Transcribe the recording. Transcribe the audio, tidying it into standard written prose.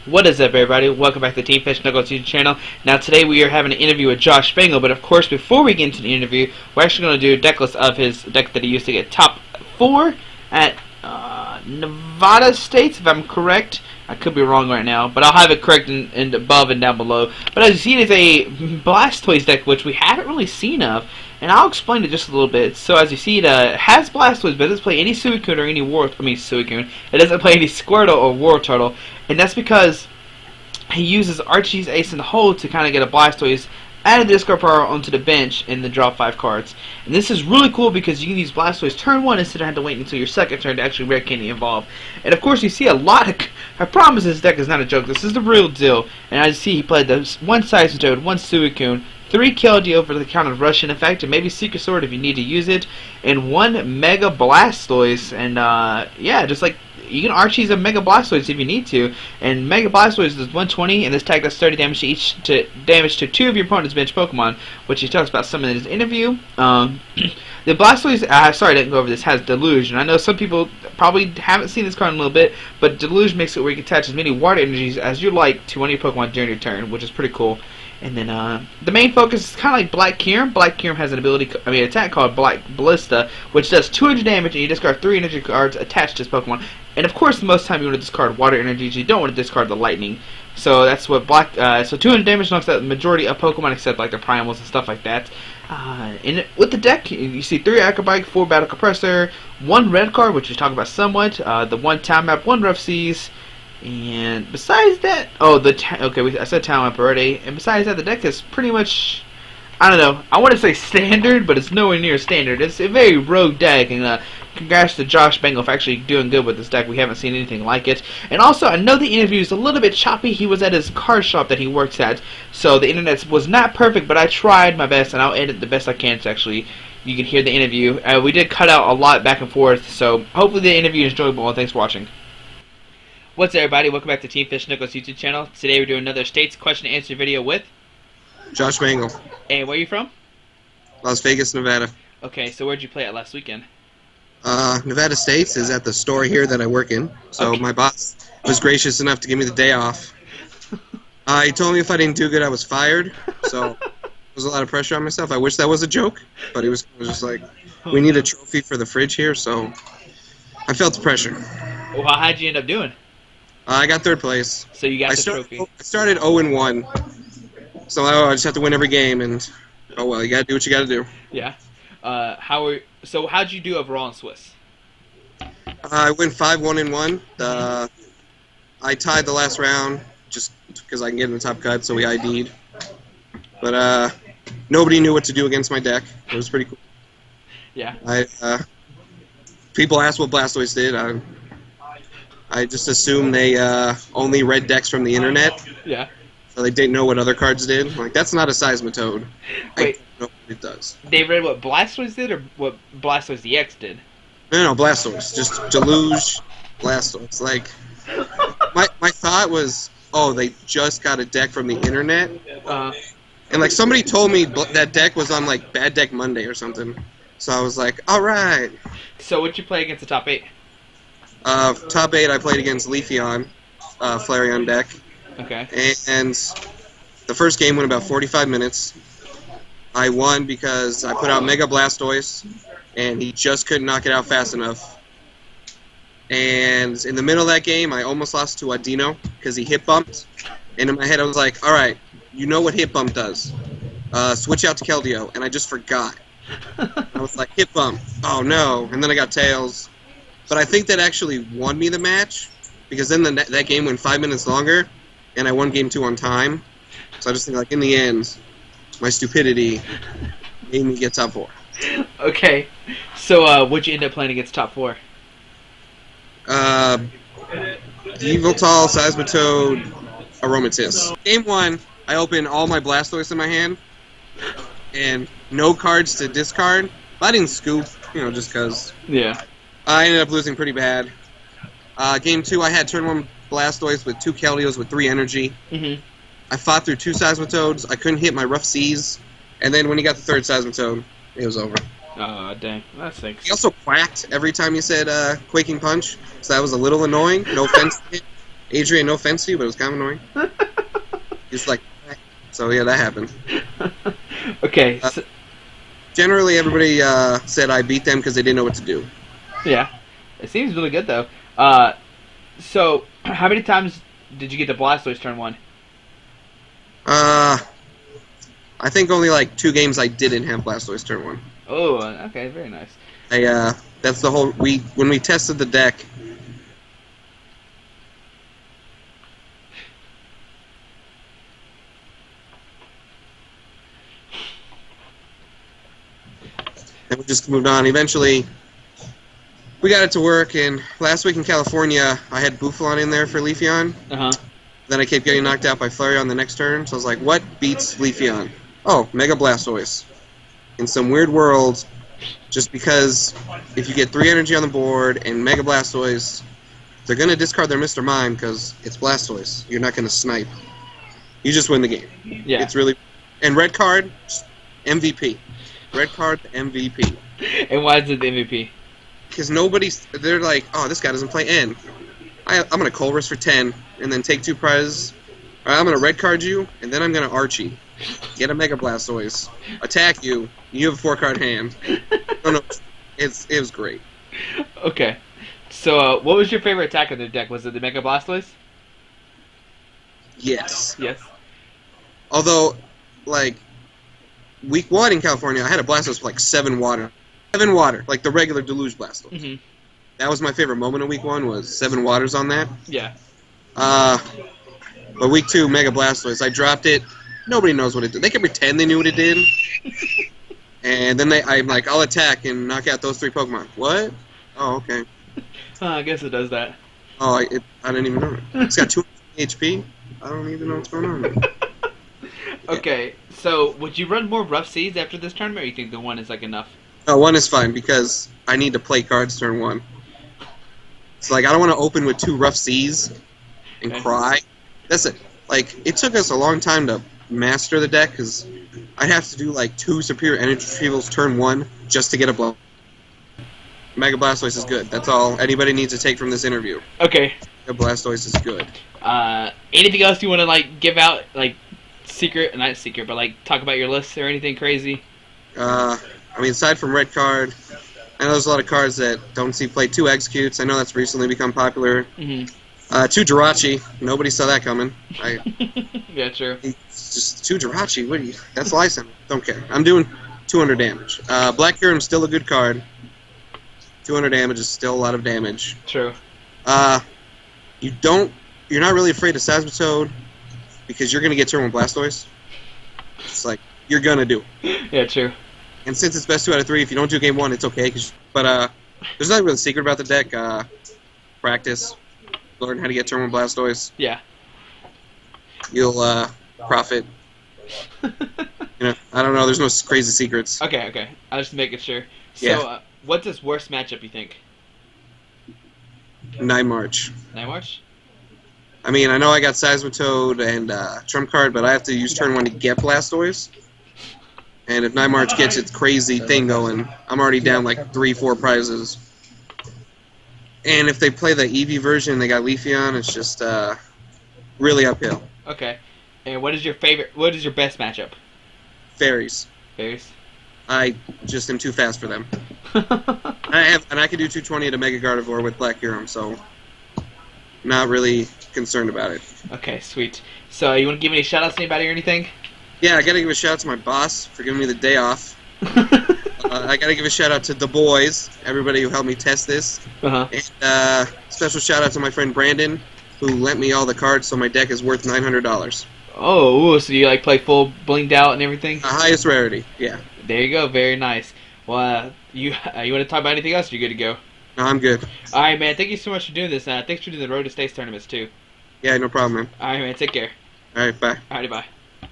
What is up, everybody? Welcome back to the Team Fish Knuckles YouTube channel. Now, today we are having an interview with Josh Bangle, but of course, before we get into the interview, we're actually going to do a decklist of his deck that he used to get top 4 at Nevada States, if I'm correct. I could be wrong right now, but I'll have it correct in above and down below. But as you see, it is a Blastoise deck, which we haven't really seen of, and I'll explain it just a little bit. So as you see, it has Blastoise, but it doesn't play any Suicune or any Suicune. It doesn't play any Squirtle or Wartortle, and that's because he uses Archie's Ace in the Hole to kind of get a Blastoise out of the discard pile onto the bench and then draw 5 cards. And this is really cool because you can use Blastoise turn 1 instead of having to wait until your second turn to actually rare candy evolve. And of course, you see a lot of... I promise this deck is not a joke. This is the real deal. And as you see, he played the 1 Seismitoad, 1 Suicune, 3 Keldeo for the count of Russian effect, and maybe Secret Sword if you need to use it, and 1 Mega Blastoise. And yeah, just like you can Archie's a Mega Blastoise if you need to, and Mega Blastoise is 120, and this tag does 30 damage to 2 of your opponent's bench Pokemon, which he talks about some in his interview. The Blastoise, sorry I didn't go over this, has Deluge, and I know some people probably haven't seen this card in a little bit, but Deluge makes it where you can attach as many water energies as you like to one of your Pokemon during your turn, which is pretty cool. And then the main focus is kind of like Black Kyurem. Black Kyurem has an attack called Black Ballista, which does 200 damage, and you discard 3 energy cards attached to this Pokemon. And of course, most of the time you want to discard water energies. You don't want to discard the lightning. So that's what so 200 damage knocks out the majority of Pokemon except like the primals and stuff like that. And with the deck, you see 3 Acrobike, 4 Battle Compressor, 1 red card, which we talk about somewhat, the 1 Town Map, 1 Rough Seas. And besides that, I said Talent Map already. And besides that, the deck is pretty much, I don't know, I want to say standard, but it's nowhere near standard. It's a very rogue deck, and congrats to Josh Bangle for actually doing good with this deck. We haven't seen anything like it. And also, I know the interview is a little bit choppy. He was at his card shop that he works at, so the internet was not perfect, but I tried my best, and I'll edit the best I can to actually, you can hear the interview. We did cut out a lot back and forth, so hopefully the interview is enjoyable, and thanks for watching. What's up, everybody? Welcome back to Team Fish Knuckles YouTube channel. Today we're doing another States question and answer video with Josh Bangle. And where are you from? Las Vegas, Nevada. Okay, so where'd you play at last weekend? Nevada States is at the store here that I work in. So my boss was gracious enough to give me the day off. He told me if I didn't do good, I was fired. So there was a lot of pressure on myself. I wish that was a joke, but it was just like, we need a trophy for the fridge here, so I felt the pressure. Well, how'd you end up doing? I got 3rd place. So you got the trophy. I started 0-1. So I just have to win every game, and oh well, you gotta do what you gotta do. Yeah. How'd you do overall in Swiss? I went 5-1-1. I tied the last round just because I can get in the top cut, so we ID'd. But nobody knew what to do against my deck. It was pretty cool. Yeah. People asked what Blastoise did. I just assumed they only read decks from the internet. Yeah. So they didn't know what other cards did. Like, that's not a Seismitoad. Wait. I don't know what it does. They read what Blastoise did or what Blastoise DX did? No, Blastoise. Just Deluge, Blastoise. Like, my thought was, oh, they just got a deck from the internet. And, like, somebody told me that deck was on, like, Bad Deck Monday or something. So I was like, all right. So what'd you play against the top 8? Top 8, I played against Leafeon, Flareon deck. Okay. And the first game went about 45 minutes. I won because I put out Mega Blastoise, and he just couldn't knock it out fast enough. And in the middle of that game, I almost lost to Adino because he hit bumped. And in my head, I was like, all right, you know what hit bump does. Switch out to Keldeo, and I just forgot. I was like, hit bump. Oh, no. And then I got Tails. But I think that actually won me the match, because then that game went 5 minutes longer, and I won game 2 on time. So I just think, like, in the end, my stupidity made me get top 4. Okay. So what'd you end up playing against top 4? Yveltal, Seismitoad, Aromatisse. Game 1, I opened all my Blastoise in my hand, and no cards to discard. I didn't scoop, just because. Yeah. I ended up losing pretty bad. Game 2, I had turn 1 Blastoise with 2 Keldeos with 3 energy. Mm-hmm. I fought through 2 Seismitoads. I couldn't hit my Rough Seas. And then when he got the 3rd Seismitoad, it was over. Oh, dang. That stinks. He also quacked every time he said Quaking Punch, so that was a little annoying. No offense to him. Adrian, no offense to you, but it was kind of annoying. He's like, so yeah, that happened. Okay. So, Generally, everybody said I beat them because they didn't know what to do. yeah. It seems really good though. So how many times did you get the Blastoise turn 1? I think only like 2 games I didn't have Blastoise turn 1. Oh, okay, very nice. That's the whole when we tested the deck. And we just moved on. Eventually, we got it to work, and last week in California, I had Buffalon in there for Leafeon. Uh-huh. Then I kept getting knocked out by Flareon the next turn, so I was like, what beats Leafeon? Oh, Mega Blastoise. In some weird world, just because if you get 3 energy on the board and Mega Blastoise, they're going to discard their Mr. Mime because it's Blastoise. You're not going to snipe. You just win the game. Yeah. It's really... And red card, MVP. Red card, MVP. And why is it the MVP? Because they're like, oh, this guy doesn't play N. I'm going to Colress for 10 and then take 2 prizes. I'm going to red card you, and then I'm going to Archie. Get a Mega Blastoise. Attack you. You have a 4-card hand. No, it was great. Okay. So, what was your favorite attack of the deck? Was it the Mega Blastoise? Yes. Yes. Although, like, week 1 in California, I had a Blastoise with like 7 water. 7 water, like the regular Deluge Blastoise. Mm-hmm. That was my favorite moment of week 1, was 7 waters on that. Yeah. But week 2, Mega Blastoise, I dropped it. Nobody knows what it did. They can pretend they knew what it did. And then I'm like, I'll attack and knock out those 3 Pokemon. What? Oh, okay. I guess it does that. Oh, I didn't even know it. It's got 2 HP. I don't even know what's going on. Okay, so would you run more Rough Seas after this tournament, or you think the 1 is like enough? No, 1 is fine because I need to play cards turn 1. It's like I don't want to open with 2 Rough Seas and cry. That's it. Like, it took us a long time to master the deck because I'd have to do like 2 Superior Energy Retrievals turn 1 just to get a blow. Mega Blastoise is good. That's all anybody needs to take from this interview. Okay. Mega Blastoise is good. Anything else you want to like give out, like not secret, but like talk about your list or anything crazy? I mean, aside from red card, I know there's a lot of cards that don't see play. 2 Executes. I know that's recently become popular. Mm-hmm. 2 Jirachi. Nobody saw that coming. Yeah, true. It's just 2 Jirachi. What do you? That's license. Don't care. I'm doing 200 damage. Black Kyurem's still a good card. 200 damage is still a lot of damage. True. You're not really afraid of Seismitoad because you're gonna get turn 1 Blastoise. It's like you're gonna do. Yeah, true. And since it's best 2 out of 3, if you don't do game 1, it's okay. But there's nothing really secret about the deck. Practice. Learn how to get turn 1 Blastoise. Yeah. You'll profit. I don't know. There's no crazy secrets. Okay. I was just making sure. So, Yeah. What's his worst matchup, you think? 9 March. 9 March? I mean, I know I got Seismitoad and Trump card, but I have to use turn 1 to get Blastoise. And if 9 March gets its crazy thing going, I'm already down like 3-4 prizes. And if they play the Eevee version, they got Leafeon, it's just really uphill. Okay. And what is your best matchup? Fairies. Fairies? I just am too fast for them. I can do 220 to Mega Gardevoir with Black Kyurem, so not really concerned about it. Okay, sweet. So you want to give any shout-outs to anybody or anything? Yeah, I gotta give a shout out to my boss for giving me the day off. I gotta give a shout out to the boys, everybody who helped me test this. Uh-huh. And special shout out to my friend Brandon, who lent me all the cards, so my deck is worth $900. Oh, so you like play full blinged out and everything? Highest rarity, yeah. There you go, very nice. Well, you want to talk about anything else? Or you good to go? No, I'm good. All right, man. Thank you so much for doing this. Thanks for doing the Road to States tournaments too. Yeah, no problem, man. All right, man. Take care. All right, bye. All right, bye.